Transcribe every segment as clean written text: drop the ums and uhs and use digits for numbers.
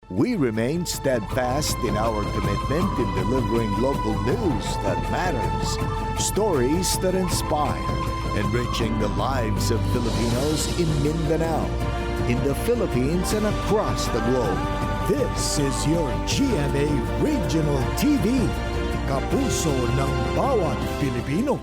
We remain steadfast in our commitment in delivering local news that matters, stories that inspire, enriching the lives of Filipinos in Mindanao, in the Philippines and across the globe. This is your GMA Regional TV, kapuso ng bawat Pilipino.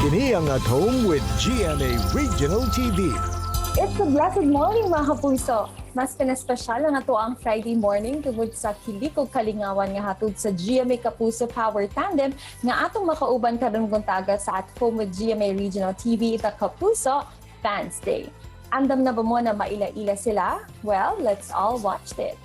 Kini ang At Home with GMA Regional TV. It's a blessed morning mga kapuso. Mas pinaspesyal ang ato ang Friday morning tungod sa kilikog kalingawan nga hatod sa GMA Kapuso Power Tandem nga atong makauban karon buntaga sa At Home with GMA Regional TV the Kapuso Fans Day. Andam na ba mo na maila-ila sila? Well, let's all watch it.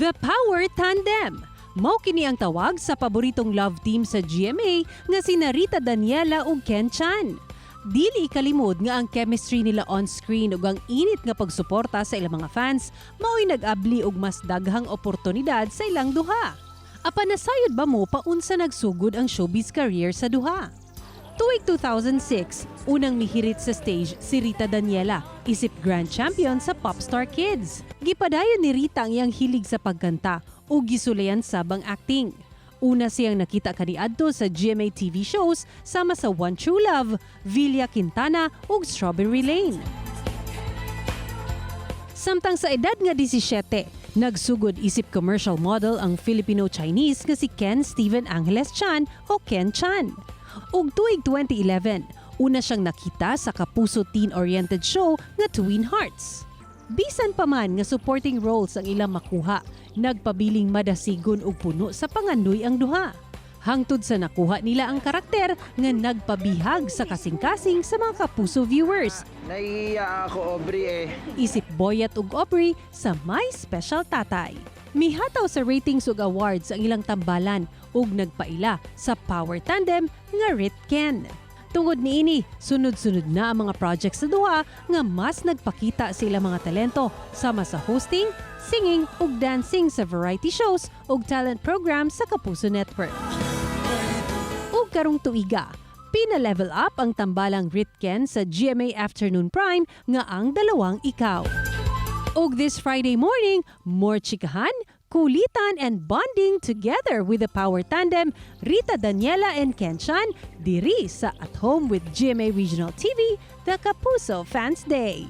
The Power Tandem. Mao kini ang tawag sa paboritong love team sa GMA nga sina Rita Daniela ug Ken Chan. Dili kalimod nga ang chemistry nila on-screen ug ang init nga pagsuporta sa ilang mga fans mao'y nag-abli og mas daghang oportunidad sa ilang duha. Apan nasayod ba mo paunsa nagsugod ang showbiz career sa duha? Tuig 2006, unang mihirit sa stage si Rita Daniela, isip grand champion sa Popstar Kids. Gipadayon ni Rita ang iyang hilig sa pagkanta o gisulayan sabang acting. Una siyang nakita kaniadto sa GMA TV shows sama sa One True Love, Villa Quintana ug Strawberry Lane. Samtang sa edad nga 17, nagsugod isip commercial model ang Filipino-Chinese nga si Ken Steven Angeles Chan o Ken Chan. Ug tuig 2011, una siyang nakita sa kapuso teen-oriented show nga Twin Hearts. Bisan pa man nga supporting roles ang ilang makuha, nagpabiling madasigon og puno sa pangandoy ang duha. Hangtod sa nakuha nila ang karakter nga nagpabihag sa kasing-kasing sa mga kapuso viewers. Naiiya ako, Aubrey Isip Boyat ug Aubrey sa My Special Tatay. Mihataw sa ratings ug awards ang ilang tambalan ug nagpaila sa Power Tandem nga Rit Ken. Tungod niini, sunod-sunod na ang mga projects sa duha nga mas nagpakita sa ilang mga talento sama sa hosting, singing ug dancing sa variety shows ug talent programs sa Kapuso Network. Ug karong tuiga, pina-level up ang tambalang Rit Ken sa GMA Afternoon Prime nga ang Dalawang Ikaw. Og this Friday morning, more chikahan, kulitan and bonding together with the Power Tandem, Rita Daniela and Ken Chan, diri sa At Home with GMA Regional TV, the Kapuso Fans Day.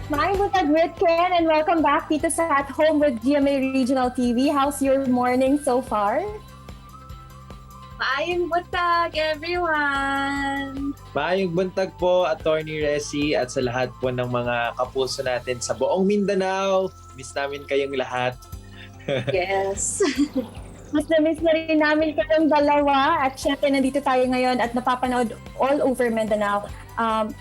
Maayong buntag Rit Ken and welcome back dito sa At Home with GMA Regional TV. How's your morning so far? Maayong buntag, everyone! Maayong buntag po, Attorney Resi, at sa lahat po ng mga kapuso natin sa buong Mindanao. Miss namin kayong lahat. Yes. Mas na-miss na rin namin kayong dalawa at syempre nandito tayo ngayon at napapanood all over Mindanao.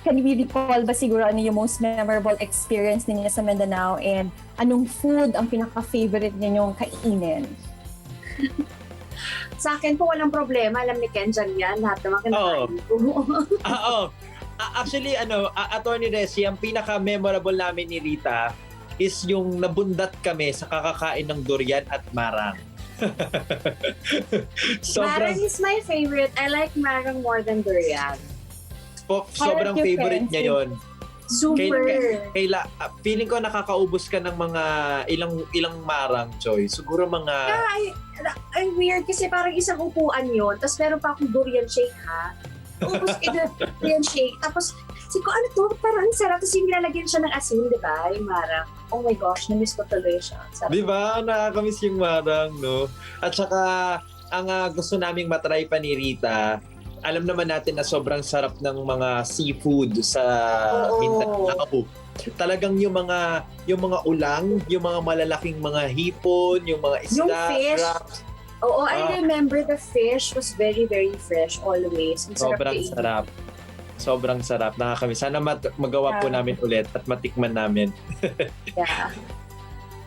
Can you recall ba siguro ano yung most memorable experience ninyo sa Mindanao and anong food ang pinaka-favorite ninyong kainin? Sa akin po walang problema. Alam ni Ken dyan yan. Lahat naman kinakain ko. Actually, Attorney Resi, ang pinaka-memorable namin ni Rita is yung nabundat kami sa kakakain ng durian at marang. Marang is my favorite. I like marang more than durian. Sobrang favorite niya yun. Super. Feeling ko nakakaubos ka ng mga ilang marang, Joy. Siguro mga... Ay, weird kasi parang isang upuan yun. Tapos meron pa akong durian shake, ha? Ubus ko durian shake. Tapos, ko ano to? Parang ang sarap. Tapos yung nilalagyan siya ng asin, di ba? Yung marang. Oh my gosh, na-miss ko tuloy siya. Sarap. Di ba? Nakakamiss yung marang, no? At saka, ang gusto naming matry pa ni Rita, alam naman natin na sobrang sarap ng mga seafood sa Mindanao. Talagang yung mga ulang, yung mga malalaking mga hipon, yung mga isda, Yung fish. crabs. Oo, I remember the fish was very, very fresh always. Ang sarap Sobrang kainin. sarap. Sobrang sarap. Nakakamiss. Sana magawa po namin ulit at matikman namin. Yeah.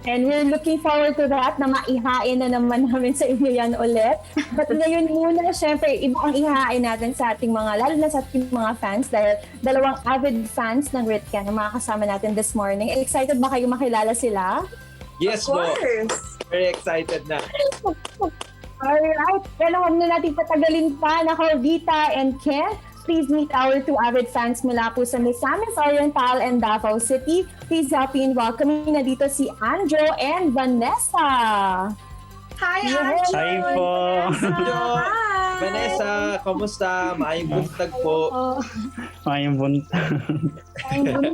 And we're looking forward to that na maihain na naman namin sa inyo yan ulit. But ngayon muna, syempre, iba ang ihain natin sa ating lalo na sa ating mga fans dahil dalawang avid fans ng Ritken ang mga kasama natin this morning. Excited ba kayo makilala sila? Yes Of po. course. Very excited na. Alright, pero huwag na natin patagalin pa. Nako, Vita and Ken, please meet our two avid fans mula po sa Misamis Oriental and Davao City. Please help me in welcoming na dito si Andrew and Vanessa. Hi, Yes. Anjo! Hi po. Anjo. Hi! Vanessa, kamusta? Maayong buntag po. Mayong buntag.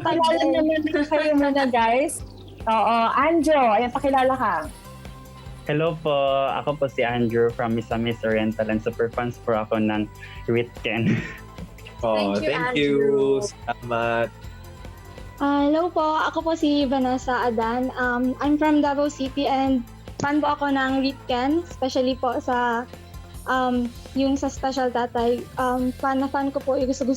Pakilala naman kayo muna, guys. Oo, Andrew, ayan, pakilala ka. Hello po, ako po si Andrew from Misamis Oriental and super fans po ako ng Ritken. Oh, Thank you, thank you. Andrew. Salamat. Hello po, ako po si Vanessa Adan. I'm from Davao City and fan po ako ng Ritken, especially po sa yung sa Special Tatay. Fan ko po, gustong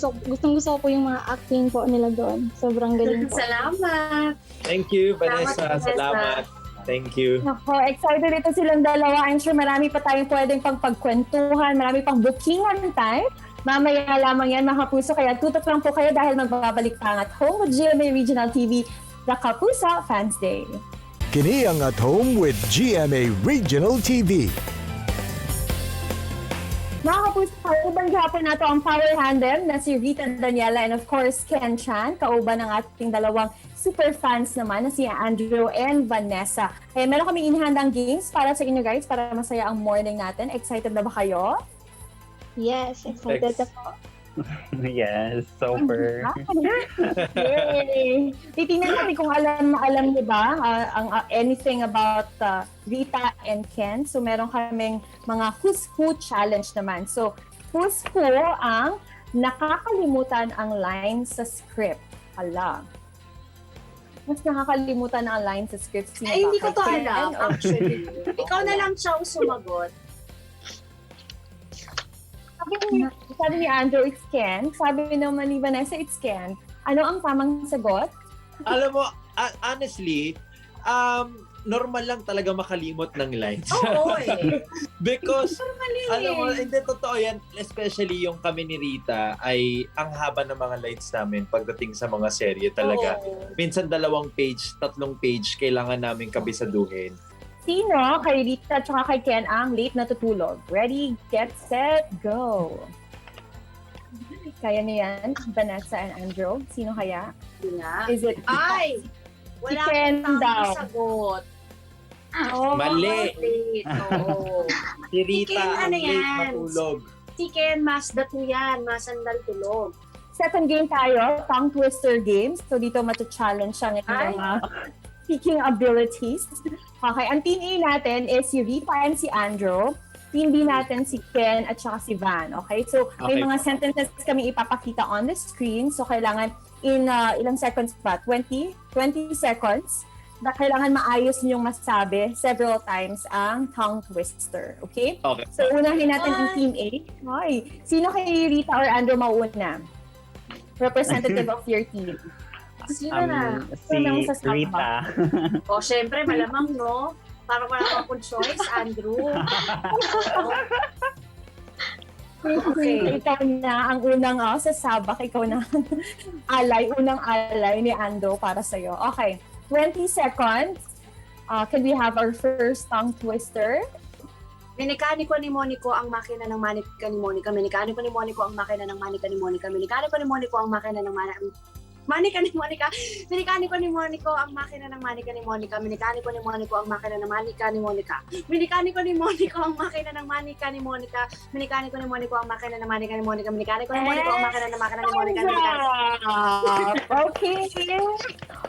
gusto ko po yung mga acting po nila doon. Sobrang galing po. Salamat! Thank you, Vanessa. Vanessa. Salamat. Thank you. Ako, excited ito silang dalawa. I'm sure marami pa tayong pwedeng pagkwentuhan, marami pang bookingan time. Mamaya lamang yan, mga kapuso. Kaya tutok lang po kayo dahil magbabalik pa ang At Home with GMA Regional TV, the Kapuso Fans Day. Kini ang At Home with GMA Regional TV. Mga kapuso, kaubang gapon nato ang power tandem na si Rita Daniela and of course Ken Chan, kauban ng ating dalawang super fans naman na si Andrew and Vanessa. Kaya meron kami inihandang games para sa inyo guys para masaya ang morning natin. Excited na ba kayo? Yes, excited na po. Yes, super. Yay! Titingnan natin kung alam niyo ba anything about Rita and Ken. So meron kaming mga Who's Who challenge naman. So Who's Who ang nakakalimutan ang line sa script. Hala. Mas nakakalimutan ang line sa script. Sino Ay, hindi ba? ko to Ken alam, or- actually. Ikaw na lang, Chow, sumagot. Sabi ni Andrew, it's Ken. Sabi naman ni Vanessa, it's Ken. Ano ang tamang sagot? Alam mo, honestly, normal lang talaga makalimot ng lines. Oo, eh. Because, Mali. alam mo, hindi totoo yan. Especially yung kami ni Rita ay ang haba ng mga lines namin pagdating sa mga serye talaga. Oo. Minsan 2 page, 3 page, kailangan namin kabisaduhin. Sino kay Rita at kay Ken ang late natutulog? Ready, get, set, go! Kaya niya yan, Vanessa and Andrew. Sino kaya? Hindi nga. Is it... Ay! Wala Si Ken akong daw. tamang sagot. Oh, Mali. Late. Oo. Si Rita Ken, ang ano late yan? matulog. Si Ken, mas dato yan. Masandal tulog. Second game tayo, tongue twister games. So dito mati-challenge siya ng Ay. mga speaking abilities. Okay, ang team A natin is si Rita and si Andrew. Team B natin si Ken at saka si Van. Okay, so may Okay. mga sentences kami ipapakita on the screen. So kailangan in ilang seconds ba? 20 seconds na kailangan maayos niyong masabi several times ang tongue twister. Okay? Okay. So unahin natin ang Team A. Hoy, sino kay Rita or Andrew mauna? Representative of your team. Sino na? Si Unang sasama. Rita. O, syempre, malamang, no? Parang wala akong choice, Andrew. Okay. Ikaw na ang unang sasabak. Ikaw na ang unang alay ni Ando para sa'yo. Okay. 20 seconds. Can we have our first tongue twister? Minikaniko ni Monico ang makina ng manika ni Monica. Minikaniko ni Monico ang makina ng manika ni Monica. Minikaniko ni Monico ang makina ng manika ni Monica. Minikaniko ni Monico ang makina ng manika ni Monica. Minikaniko ni Monico ang makina ng manika ni Monica. Minikaniko ni Monico ang makina ng manika ni Monica. Minikaniko ni Monico ang makina ng manika ni Monica. Minikaniko ni Monico ang makina ng makina ni Monica. Okay.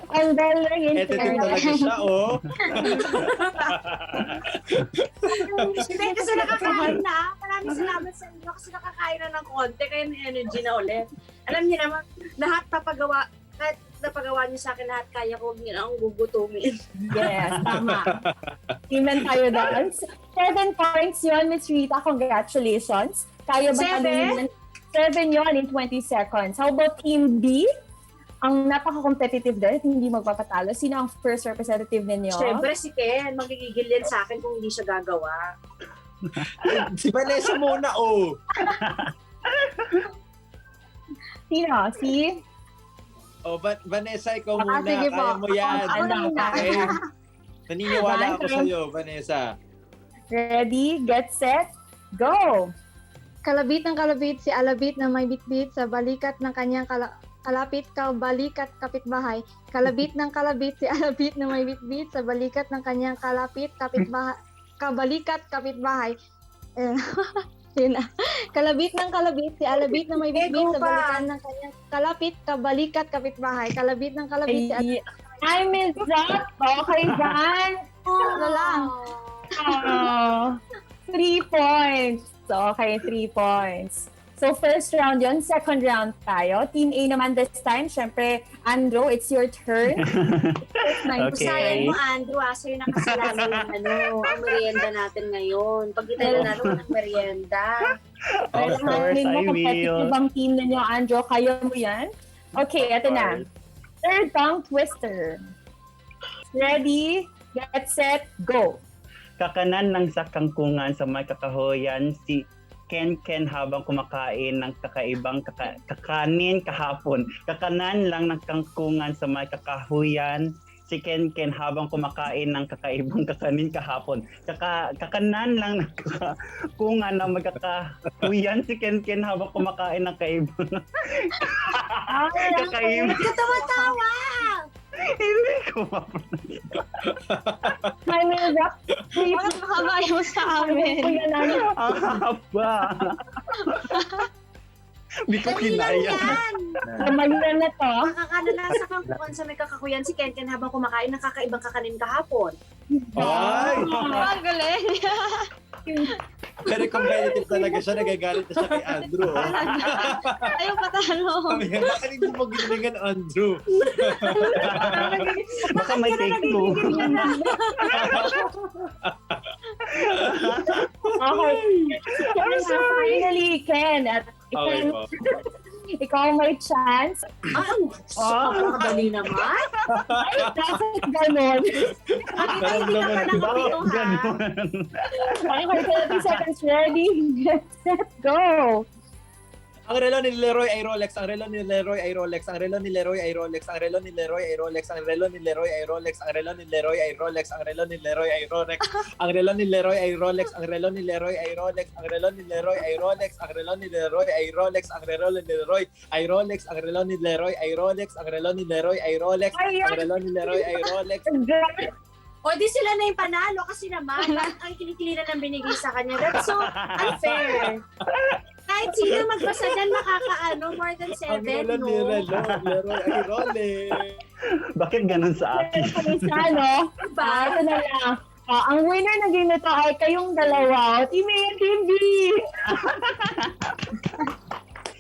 Ang galing. Ito din talaga siya, oh. Hindi kasi nakakain na. Maraming salamat sa inyo kasi nakakain na ng konti. Kaya may energy na ulit. Alam niyo naman, lahat papagawa, kahit napagawa niyo sa akin lahat, kaya ko, huwag niyo na akong gugutumin. Yes, tama. Teaman tayo doon. 7 points yun, Miss Rita. Congratulations. Kaya ba 7 yun in 20 seconds. How about Team B? Ang napaka-competitive din, hindi magpapatalo. Sino ang first representative ninyo? Siyempre si Ken, magigigil yan sa akin kung hindi siya gagawa. Si Vanessa muna, oh. Sino? Si? Oh, Vanessa, ikaw muna. sige po. Kaya mo yan. Ako na. Okay. Naniniwala ako Van, sa'yo, Vanessa. Ready, get set, go! Kalabit ng kalabit si Alabit na may bitbit sa balikat ng kanyang kalapit balikat kapitbahay. Kalabit ng kalabit si Alabit na may bitbit sa balikat ng kanyang kalapit kapitbahay. Kabalikat kapitbahay. Yun na. Kalabit ng kalabit si Alabit na may bitbit sa balikat ng kanyang kalapit kabalikat kapitbahay. Kalabit ng kalabit si Alabit. I miss that. Okay, Van. Ano lang. 3 points. So, okay, 3 points. So, first round yon, second round tayo. Team A naman this time. Siyempre, Andrew, it's your turn. Sayang mo, Andrew, sa'yo nakasalanan ng ang merienda natin ngayon. Pag kita na natin ng merienda. Of course, I will. Ibang team ninyo, Andrew. Kaya mo yan? Okay, eto na. Third tongue twister. Ready, get set, go. Kakanan ng sakangkungan sa may kakahuyan si Ken habang kumakain ng kakaibang kakanin kahapon. Kakanan lang ng kangkungan sa may kakahuyan si Ken habang kumakain ng kakaibang kakanin kahapon. Kakanan lang ng kakakungan na may kakahuyan si Ken habang kumakain ng kakaibang kakaibang. Katawa-tawa! Hindi ko mapronounce. May rap. Bakit makabayo sa amin? Ang haba. Hindi ko kinaya. Mali na to. Makakanala sa kangkungan sa may kakakuyan si Ken habang kumakain ng kakaibang kakanin kahapon. Ay! Ang galing. Very competitive talaga siya. Nagagalit na siya kay Andrew. Oh. Ayaw patalo. Sabi niya, bakit hindi mo ginalingan, Andrew? Baka may take two. Okay. Finally, Ken. At Okay po. ikaw may chance. Napakadali naman. Ay, dapat ganon. Bakit hindi ka pa nakapito, ha? Okay, 30 seconds ready. Get set, go. Ang relo ni Leroy ay Rolex, ang relo ni Leroy ay Rolex, ang relo ni Leroy ay Rolex, ang relo ni Leroy ay Rolex, ang relo ni Leroy ay Rolex, ang relo ni Leroy ay Rolex, ang relo ni Leroy ay Rolex, ang relo ni Leroy ay Rolex, ang relo ni Leroy ay Rolex, ang relo ni Leroy ay Rolex, ang relo ni Leroy ay Rolex, ang relo ni Leroy ay Rolex, ang relo ni Leroy ay Rolex, ang relo ni Leroy ay Rolex, ang relo ni Leroy ay Rolex. O di sila na yung panalo kasi naman ang kinikilinan ng binigay sa kanya. That's so unfair. Kahit sino magbasa dyan makakaano, more than 7, Ang relo no? ni Leroy ay Rolex. Bakit ganun sa akin? Ano? Ito na lang. Ang winner na game nito ay kayong dalawa. Team A and Team B.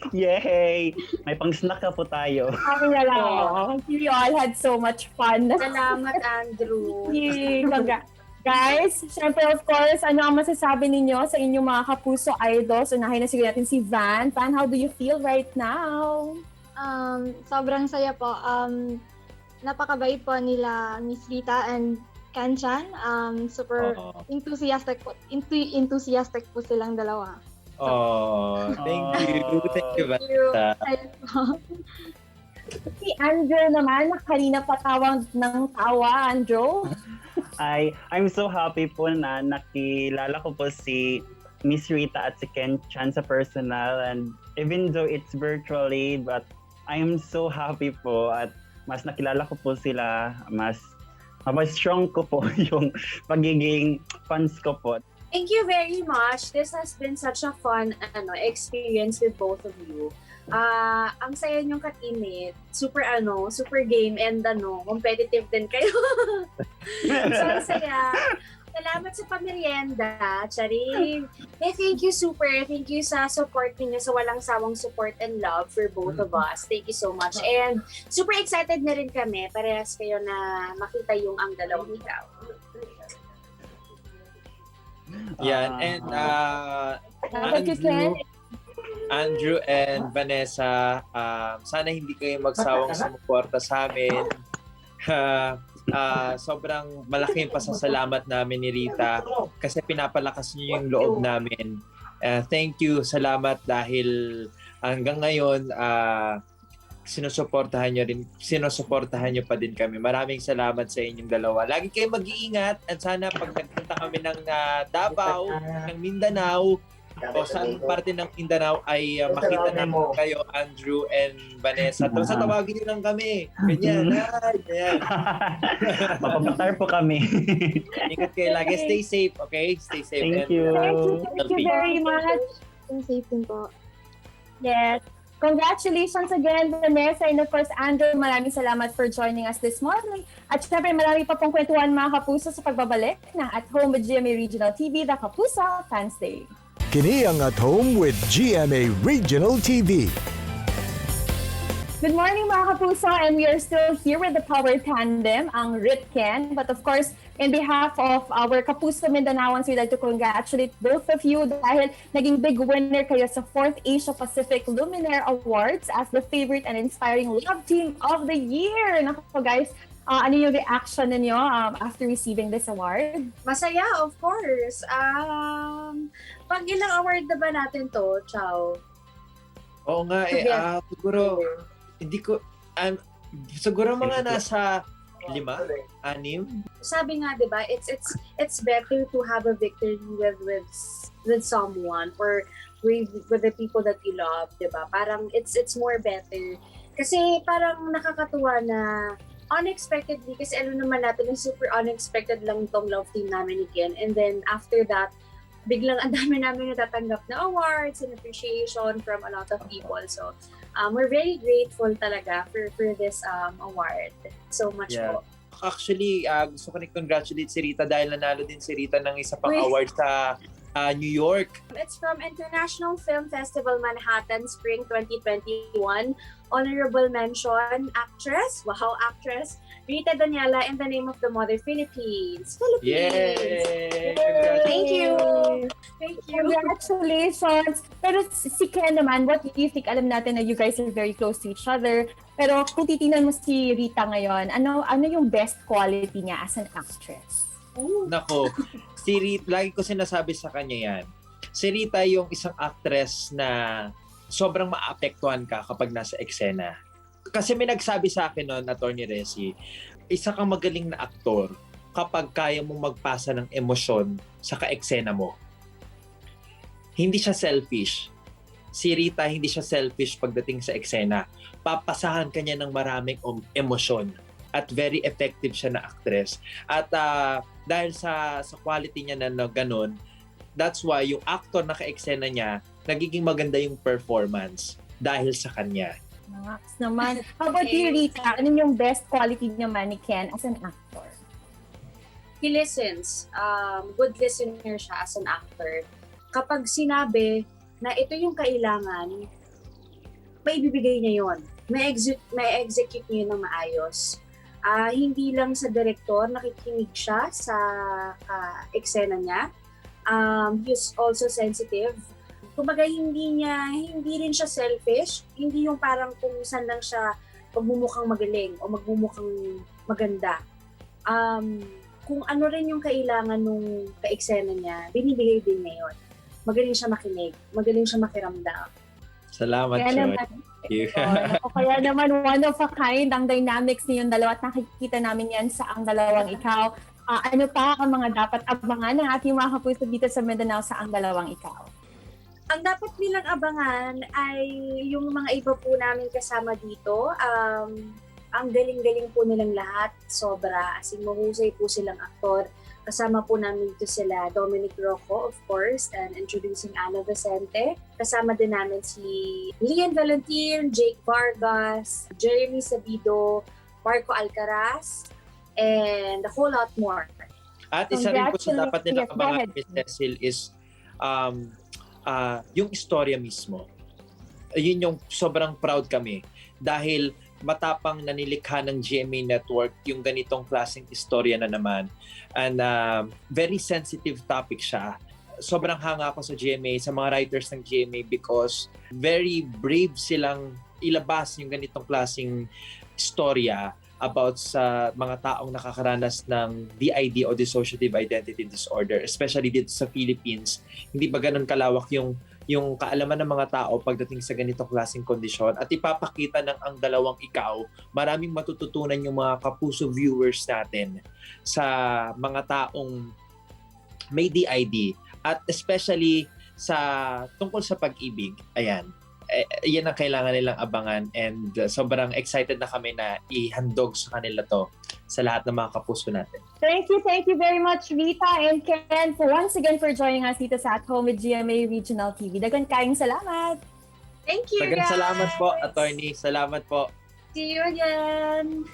Yay! May pang-snack ka po tayo. Kami na lang. We all had so much fun. Salamat, Andrew. Yay! Guys, syempre of course, ano ang masasabi ninyo sa inyong mga kapuso idols? Unahin na siguro natin si Van. Van, how do you feel right now? Sobrang saya po. Napakabait po nila Miss Rita and Kanchan. Super enthusiastic po. Enthusiastic po silang dalawa. Oh, thank you. Thank you, Vanessa. Ayun po. Si Andrew naman, kanina patawang ng tawa, Andrew. I'm so happy po na nakilala ko po si Miss Rita at si Ken Chan sa personal, and even though it's virtually, but I'm so happy po at mas nakilala ko po sila, mas strong ko po yung pagiging fans ko po. Thank you very much. This has been such a fun experience with both of you. Ang saya niyong ka-teammate. Super super game and competitive din kayo. So, ang saya. Salamat sa pamerienda, Charing. Thank you super. Thank you sa support ninyo, sa walang sawang support and love for both of us. Thank you so much. And super excited na rin kami, parehas kayo na makita yung Ang Dalawang Ikaw. Yan. And Andrew and Vanessa, sana hindi kayo magsawang sumuporta sa amin. Sobrang malaking pasasalamat namin ni Rita kasi pinapalakas niyo yung loob namin. Thank you, salamat dahil hanggang ngayon sinusuportahan niyo pa din kami. Maraming salamat sa inyong dalawa. Lagi kayong mag-iingat at sana pag nagpunta kami ng Davao, ng Mindanao, o saan parte ng Mindanao ay makita namin kayo, Andrew and Vanessa. Tapos tawagin niyo lang kami. Ganyan. Ganyan. Papapatar po kami. Ingat kayo lagi. Stay safe, okay? Stay safe. Thank you. Thank you very much. Safe din po. Yes. Congratulations again, Vanessa, and of course, Andrew, maraming salamat for joining us this morning. At syempre, marami pa pong kwentuhan mga kapuso sa pagbabalik ng At Home with GMA Regional TV, The Kapuso Fans Day. Kini ang At Home with GMA Regional TV. Good morning mga kapuso, and we are still here with the power tandem, ang Ritken. But of course, in behalf of our Kapuso Mindanaoans, we'd like to congratulate both of you dahil naging big winner kayo sa 4th Asia Pacific Luminaire Awards as the favorite and inspiring love team of the year. Naku guys, ano yung reaction ninyo after receiving this award? Masaya, of course. Pag ilang award na ba natin to, Chow? Oo nga siguro hindi ko siguro mga nasa 5, 6. Sabi nga, 'di ba? It's better to have a victory with someone or with the people that you love, 'di ba? Parang it's more better. Kasi parang nakakatuwa na unexpectedly, kasi alam naman natin super unexpected lang tong love team namin ni Ken. And then after that, biglang ang dami namin natatanggap na awards and appreciation from a lot of people. So we're very grateful talaga for this award. So much po. Actually, gusto ko rin-congratulate si Rita dahil nanalo din si Rita ng isa pang award sa New York. It's from International Film Festival Manhattan Spring 2021. Honorable mention, actress, Rita Daniela in the Name of the Mother, Philippines. Yay! Thank you! Thank you! Congratulations! Pero si Ken naman, what do you think? Alam natin na you guys are very close to each other. Pero kung titingnan mo si Rita ngayon, ano yung best quality niya as an actress? Nako, si Rita, lagi ko sinasabi sa kanya yan. Si Rita yung isang actress na sobrang maapektuhan ka kapag nasa eksena. Kasi may nagsabi sa akin noon, Attorney Resi, isa kang magaling na aktor kapag kaya mong magpasa ng emosyon sa ka-eksena mo. Hindi siya selfish. Si Rita, hindi siya selfish pagdating sa eksena. Papasahan ka niya ng maraming emosyon. At very effective siya na actress. At dahil sa quality niya na ganun, that's why yung actor na ka-eksena niya, nagiging maganda yung performance dahil sa kanya. Max naman. How about you, Rita? Ano yung best quality naman ni Ken as an actor? He listens. Good listener siya as an actor. Kapag sinabi na ito yung kailangan, may ibibigay niya yun. May execute niya yun ng maayos. Hindi lang sa director, nakikinig siya sa eksena niya. He's also sensitive. Kumbaga hindi rin siya selfish. Hindi yung parang kung saan lang siya magmumukhang magaling o magmumukhang maganda. Kung ano rin yung kailangan nung ka-eksena niya, binibigay din niya yun. Magaling siya makinig. Magaling siya makiramdam. Salamat, Choy. Kaya naman one of a kind ang dynamics niyong dalawa at nakikita namin yan sa Ang Dalawang Ikaw. Ano pa ang mga dapat abangan ng ating mga kapuso dito sa Mindanao sa Ang Dalawang Ikaw? Ang dapat nilang abangan ay yung mga iba po namin kasama dito. Ang galing-galing po nilang lahat. Sobra. As in, mahusay po silang aktor. Kasama po namin dito sila Dominic Rocco, of course, and introducing Ana Vicente. Kasama din namin si Lian Valentin, Jake Vargas, Jeremy Sabido, Marco Alcaraz, and a whole lot more. At isa rin po sa dapat nila Yes, go abangan, ahead. Miss Cecil, is yung istorya mismo. Yun yung sobrang proud kami dahil matapang na nilikha ng GMA Network yung ganitong klaseng istorya na naman. And very sensitive topic siya. Sobrang hanga ako sa GMA, sa mga writers ng GMA because very brave silang ilabas yung ganitong klaseng istorya about sa mga taong nakakaranas ng DID o dissociative identity disorder, especially dito sa Philippines. Hindi ba ganun kalawak yung kaalaman ng mga tao pagdating sa ganitong klaseng kondisyon at ipapakita ng ang dalawang ikaw, maraming matututunan yung mga kapuso viewers natin sa mga taong may DID at especially tungkol sa pag-ibig. Ayan. Yan ang kailangan nilang abangan and sobrang excited na kami na ihandog sa kanila to sa lahat ng mga kapuso natin. Thank you very much, Rita and Ken, once again for joining us dito sa At Home with GMA Regional TV. Daghang kaayong salamat! Thank you, Daghang guys! salamat po, attorney. Salamat po. See you again!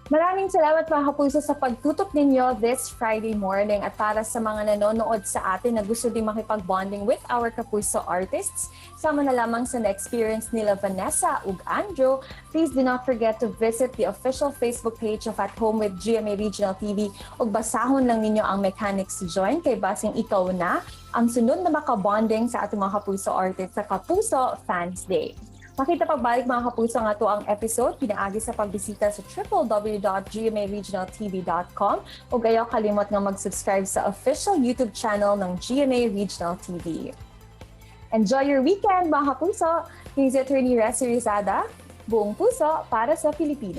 Maraming salamat mga kapuso sa pagtutok ninyo this Friday morning at para sa mga nanonood sa atin na gusto din makipag-bonding with our kapuso artists, sama na lamang sa na-experience nila Vanessa ug Andrew, please do not forget to visit the official Facebook page of At Home with GMA Regional TV ug basahon lang ninyo ang mechanics to join kay basing ikaw na ang sunod na makabonding sa ating mga kapuso artists sa Kapuso Fans Day. Makita pagbalik mga kapuso nga to ang episode pinaagi sa pagbisita sa www.gmaregionaltv.com o gayaw kalimot nga mag-subscribe sa official YouTube channel ng GMA Regional TV. Enjoy your weekend mga kapuso! This is Attorney Resi Rizada, buong puso para sa Pilipino.